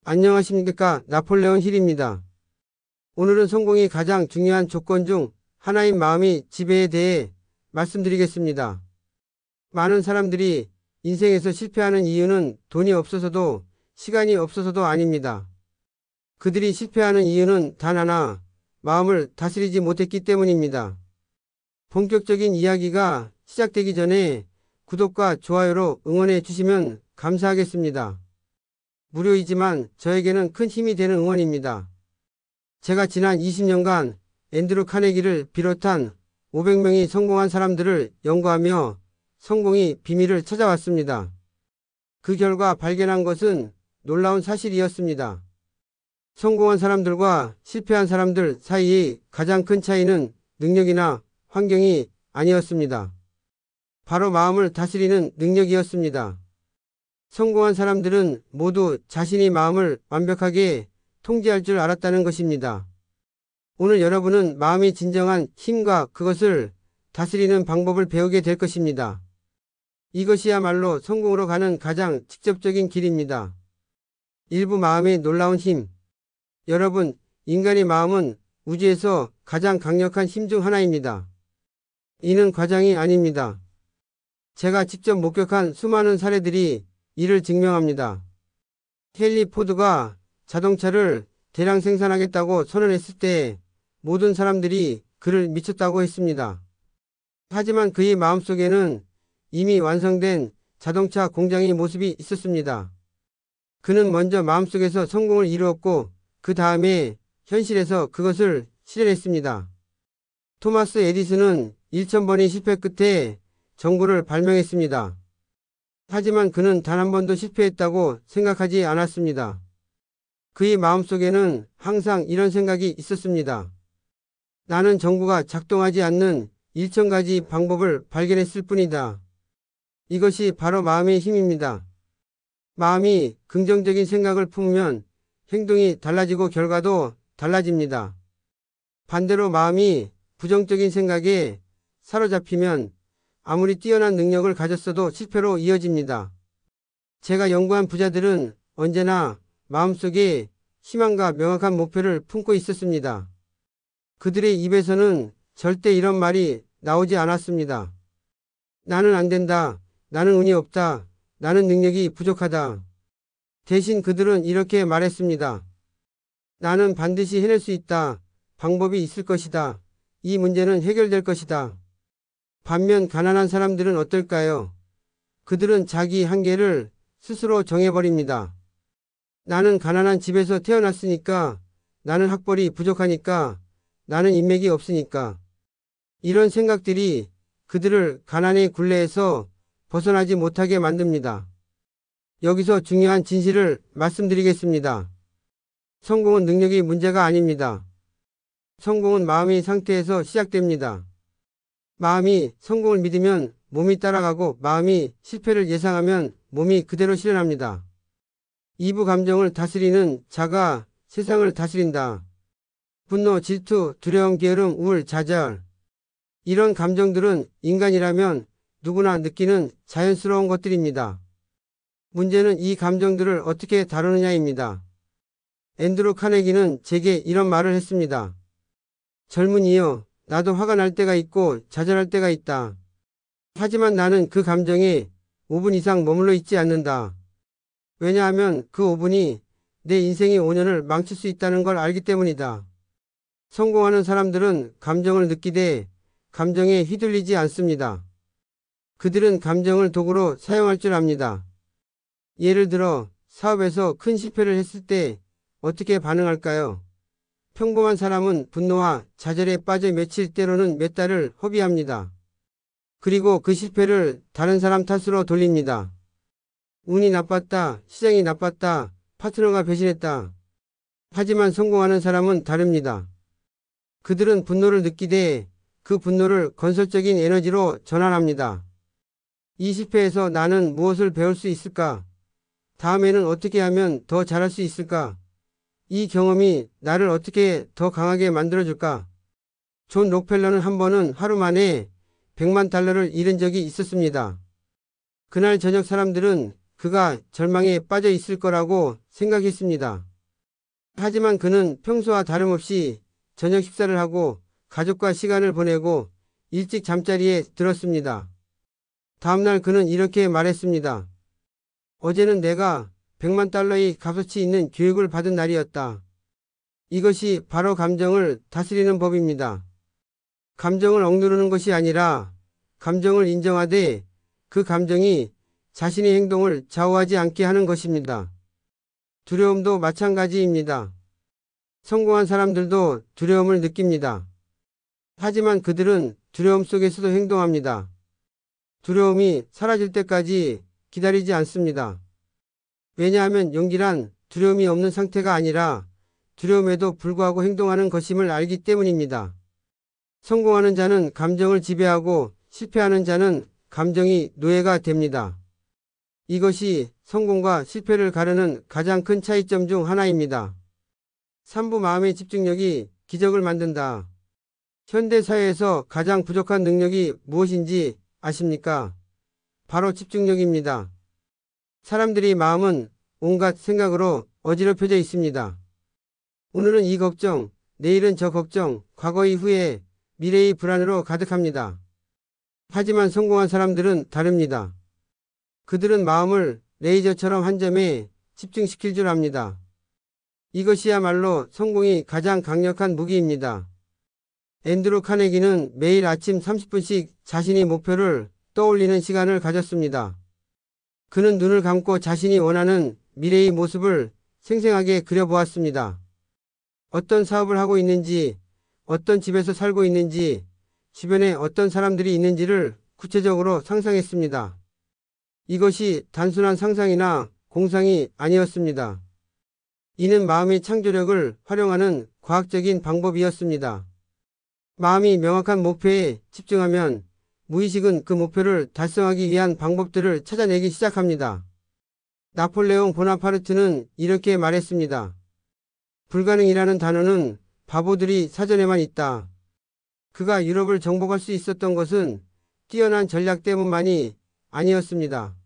안녕하십니까. 나폴레온 힐입니다. 오늘은 성공이 가장 중요한 조건 중 하나인 마음의 지배에 대해 말씀드리겠습니다. 많은 사람들이 인생에서 실패하는 이유는 돈이 없어서도 시간이 없어서도 아닙니다. 그들이 실패하는 이유는 단 하나, 마음을 다스리지 못했기 때문입니다. 본격적인 이야기가 시작되기 전에 구독과 좋아요로 응원해 주시면 감사하겠습니다. 무료이지만 저에게는 큰 힘이 되는 응원입니다. 제가 지난 20년간 앤드루 카네기를 비롯한 500명이 성공한 사람들을 연구하며 성공의 비밀을 찾아왔습니다. 그 결과 발견한 것은 놀라운 사실이었습니다. 성공한 사람들과 실패한 사람들 사이의 가장 큰 차이는 능력이나 환경이 아니었습니다. 바로 마음을 다스리는 능력이었습니다. 성공한 사람들은 모두 자신의 마음을 완벽하게 통제할 줄 알았다는 것입니다. 오늘 여러분은 마음의 진정한 힘과 그것을 다스리는 방법을 배우게 될 것입니다. 이것이야말로 성공으로 가는 가장 직접적인 길입니다. 일부 마음의 놀라운 힘. 여러분, 인간의 마음은 우주에서 가장 강력한 힘 중 하나입니다. 이는 과장이 아닙니다. 제가 직접 목격한 수많은 사례들이 이를 증명합니다. 헨리 포드가 자동차를 대량 생산하겠다고 선언했을 때 모든 사람들이 그를 미쳤다고 했습니다. 하지만 그의 마음속에는 이미 완성된 자동차 공장의 모습이 있었습니다. 그는 먼저 마음속에서 성공을 이루었고 그 다음에 현실에서 그것을 실현했습니다. 토마스 에디슨은 1000번의 실패 끝에 전구를 발명했습니다. 하지만 그는 단 한 번도 실패했다고 생각하지 않았습니다. 그의 마음속에는 항상 이런 생각이 있었습니다. 나는 전구가 작동하지 않는 1000가지 방법을 발견했을 뿐이다. 이것이 바로 마음의 힘입니다. 마음이 긍정적인 생각을 품으면 행동이 달라지고 결과도 달라집니다. 반대로 마음이 부정적인 생각에 사로잡히면 아무리 뛰어난 능력을 가졌어도 실패로 이어집니다. 제가 연구한 부자들은 언제나 마음속에 희망과 명확한 목표를 품고 있었습니다. 그들의 입에서는 절대 이런 말이 나오지 않았습니다. 나는 안 된다. 나는 운이 없다. 나는 능력이 부족하다. 대신 그들은 이렇게 말했습니다. 나는 반드시 해낼 수 있다. 방법이 있을 것이다. 이 문제는 해결될 것이다. 반면 가난한 사람들은 어떨까요? 그들은 자기 한계를 스스로 정해버립니다. 나는 가난한 집에서 태어났으니까, 나는 학벌이 부족하니까, 나는 인맥이 없으니까. 이런 생각들이 그들을 가난의 굴레에서 벗어나지 못하게 만듭니다. 여기서 중요한 진실을 말씀드리겠습니다. 성공은 능력의 문제가 아닙니다. 성공은 마음의 상태에서 시작됩니다. 마음이 성공을 믿으면 몸이 따라가고 마음이 실패를 예상하면 몸이 그대로 실현합니다. 이부 감정을 다스리는 자가 세상을 다스린다. 분노, 질투, 두려움, 게으름, 우울, 좌절. 이런 감정들은 인간이라면 누구나 느끼는 자연스러운 것들입니다. 문제는 이 감정들을 어떻게 다루느냐입니다. 앤드루 카네기는 제게 이런 말을 했습니다. 젊은이여, 나도 화가 날 때가 있고 좌절할 때가 있다. 하지만 나는 그 감정에 5분 이상 머물러 있지 않는다. 왜냐하면 그 5분이 내 인생의 5년을 망칠 수 있다는 걸 알기 때문이다. 성공하는 사람들은 감정을 느끼되 감정에 휘둘리지 않습니다. 그들은 감정을 도구로 사용할 줄 압니다. 예를 들어 사업에서 큰 실패를 했을 때 어떻게 반응할까요? 평범한 사람은 분노와 좌절에 빠져 며칠 때로는 몇 달을 허비합니다. 그리고 그 실패를 다른 사람 탓으로 돌립니다. 운이 나빴다, 시장이 나빴다, 파트너가 배신했다. 하지만 성공하는 사람은 다릅니다. 그들은 분노를 느끼되 그 분노를 건설적인 에너지로 전환합니다. 이 실패에서 나는 무엇을 배울 수 있을까? 다음에는 어떻게 하면 더 잘할 수 있을까? 이 경험이 나를 어떻게 더 강하게 만들어줄까? 존 록펠러는 한 번은 하루 만에 $100만 잃은 적이 있었습니다. 그날 저녁 사람들은 그가 절망에 빠져 있을 거라고 생각했습니다. 하지만 그는 평소와 다름없이 저녁 식사를 하고 가족과 시간을 보내고 일찍 잠자리에 들었습니다. 다음날 그는 이렇게 말했습니다. 어제는 내가 100만 달러의 값어치 있는 교육을 받은 날이었다. 이것이 바로 감정을 다스리는 법입니다. 감정을 억누르는 것이 아니라 감정을 인정하되 그 감정이 자신의 행동을 좌우하지 않게 하는 것입니다. 두려움도 마찬가지입니다. 성공한 사람들도 두려움을 느낍니다. 하지만 그들은 두려움 속에서도 행동합니다. 두려움이 사라질 때까지 기다리지 않습니다. 왜냐하면 용기란 두려움이 없는 상태가 아니라 두려움에도 불구하고 행동하는 것임을 알기 때문입니다. 성공하는 자는 감정을 지배하고 실패하는 자는 감정이 노예가 됩니다. 이것이 성공과 실패를 가르는 가장 큰 차이점 중 하나입니다. 3부 마음의 집중력이 기적을 만든다. 현대 사회에서 가장 부족한 능력이 무엇인지 아십니까? 바로 집중력입니다. 사람들의 마음은 온갖 생각으로 어지럽혀져 있습니다. 오늘은 이 걱정, 내일은 저 걱정, 과거의 후회, 미래의 불안으로 가득합니다. 하지만 성공한 사람들은 다릅니다. 그들은 마음을 레이저처럼 한 점에 집중시킬 줄 압니다. 이것이야말로 성공이 가장 강력한 무기입니다. 앤드루 카네기는 매일 아침 30분씩 자신의 목표를 떠올리는 시간을 가졌습니다. 그는 눈을 감고 자신이 원하는 미래의 모습을 생생하게 그려보았습니다. 어떤 사업을 하고 있는지, 어떤 집에서 살고 있는지, 주변에 어떤 사람들이 있는지를 구체적으로 상상했습니다. 이것이 단순한 상상이나 공상이 아니었습니다. 이는 마음의 창조력을 활용하는 과학적인 방법이었습니다. 마음이 명확한 목표에 집중하면 무의식은 그 목표를 달성하기 위한 방법들을 찾아내기 시작합니다. 나폴레옹 보나파르트는 이렇게 말했습니다. 불가능이라는 단어는 바보들이 사전에만 있다. 그가 유럽을 정복할 수 있었던 것은 뛰어난 전략 때문만이 아니었습니다.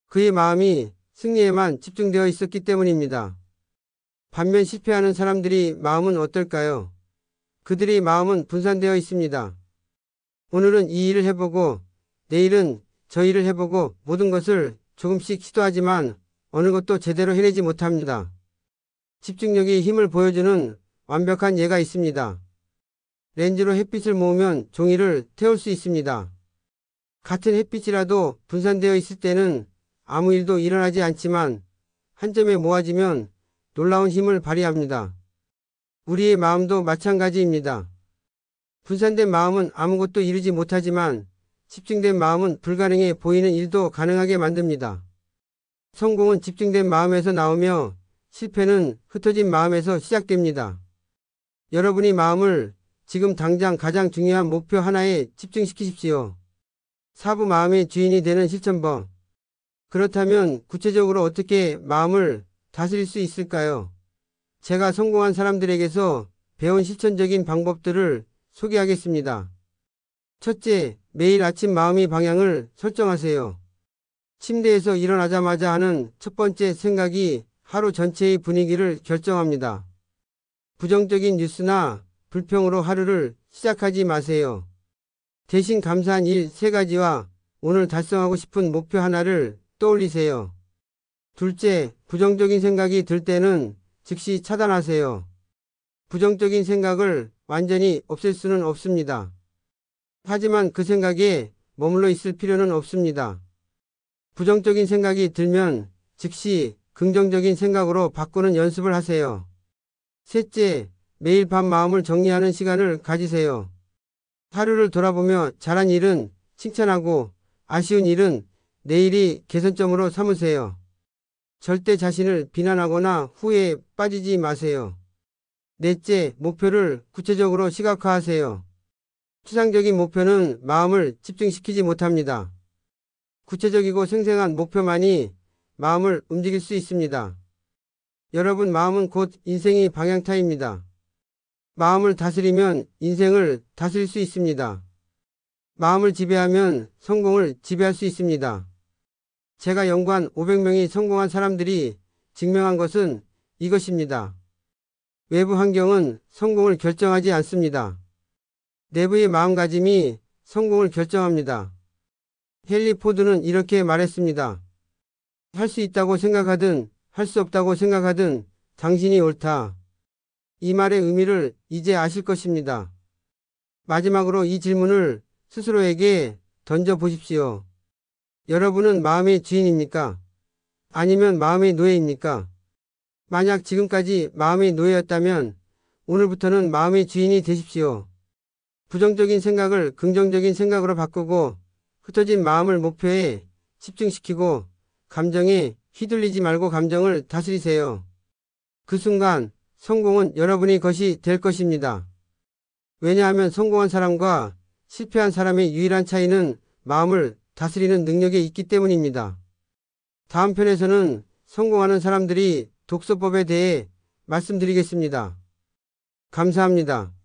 그의 마음이 승리에만 집중되어 있었기 때문입니다. 반면 실패하는 사람들의 마음은 어떨까요? 그들의 마음은 분산되어 있습니다. 오늘은 이 일을 해보고 내일은 저 일을 해보고 모든 것을 조금씩 시도하지만 어느 것도 제대로 해내지 못합니다. 집중력의 힘을 보여주는 완벽한 예가 있습니다. 렌즈로 햇빛을 모으면 종이를 태울 수 있습니다. 같은 햇빛이라도 분산되어 있을 때는 아무 일도 일어나지 않지만 한 점에 모아지면 놀라운 힘을 발휘합니다. 우리의 마음도 마찬가지입니다. 분산된 마음은 아무것도 이루지 못하지만 집중된 마음은 불가능해 보이는 일도 가능하게 만듭니다. 성공은 집중된 마음에서 나오며 실패는 흩어진 마음에서 시작됩니다. 여러분의 마음을 지금 당장 가장 중요한 목표 하나에 집중시키십시오. 4부 마음의 주인이 되는 실천법. 그렇다면 구체적으로 어떻게 마음을 다스릴 수 있을까요? 제가 성공한 사람들에게서 배운 실천적인 방법들을 소개하겠습니다. 첫째, 매일 아침 마음의 방향을 설정하세요. 침대에서 일어나자마자 하는 첫 번째 생각이 하루 전체의 분위기를 결정합니다. 부정적인 뉴스나 불평으로 하루를 시작하지 마세요. 대신 감사한 일 3가지와 오늘 달성하고 싶은 목표 하나를 떠올리세요. 둘째, 부정적인 생각이 들 때는 즉시 차단하세요. 부정적인 생각을 완전히 없앨 수는 없습니다. 하지만 그 생각에 머물러 있을 필요는 없습니다. 부정적인 생각이 들면 즉시 긍정적인 생각으로 바꾸는 연습을 하세요. 셋째, 매일 밤 마음을 정리하는 시간을 가지세요. 하루를 돌아보며 잘한 일은 칭찬하고 아쉬운 일은 내일이 개선점으로 삼으세요. 절대 자신을 비난하거나 후회에 빠지지 마세요. 넷째, 목표를 구체적으로 시각화하세요. 추상적인 목표는 마음을 집중시키지 못합니다. 구체적이고 생생한 목표만이 마음을 움직일 수 있습니다. 여러분 마음은 곧 인생의 방향타입니다. 마음을 다스리면 인생을 다스릴 수 있습니다. 마음을 지배하면 성공을 지배할 수 있습니다. 제가 연구한 500명이 성공한 사람들이 증명한 것은 이것입니다. 외부 환경은 성공을 결정하지 않습니다. 내부의 마음가짐이 성공을 결정합니다. 헨리 포드는 이렇게 말했습니다. 할 수 있다고 생각하든 할 수 없다고 생각하든 당신이 옳다. 이 말의 의미를 이제 아실 것입니다. 마지막으로 이 질문을 스스로에게 던져보십시오. 여러분은 마음의 주인입니까? 아니면 마음의 노예입니까? 만약 지금까지 마음의 노예였다면 오늘부터는 마음의 주인이 되십시오. 부정적인 생각을 긍정적인 생각으로 바꾸고 흩어진 마음을 목표에 집중시키고 감정에 휘둘리지 말고 감정을 다스리세요. 그 순간 성공은 여러분의 것이 될 것입니다. 왜냐하면 성공한 사람과 실패한 사람의 유일한 차이는 마음을 다스리는 능력에 있기 때문입니다. 다음 편에서는 성공하는 사람들이 독서법에 대해 말씀드리겠습니다. 감사합니다.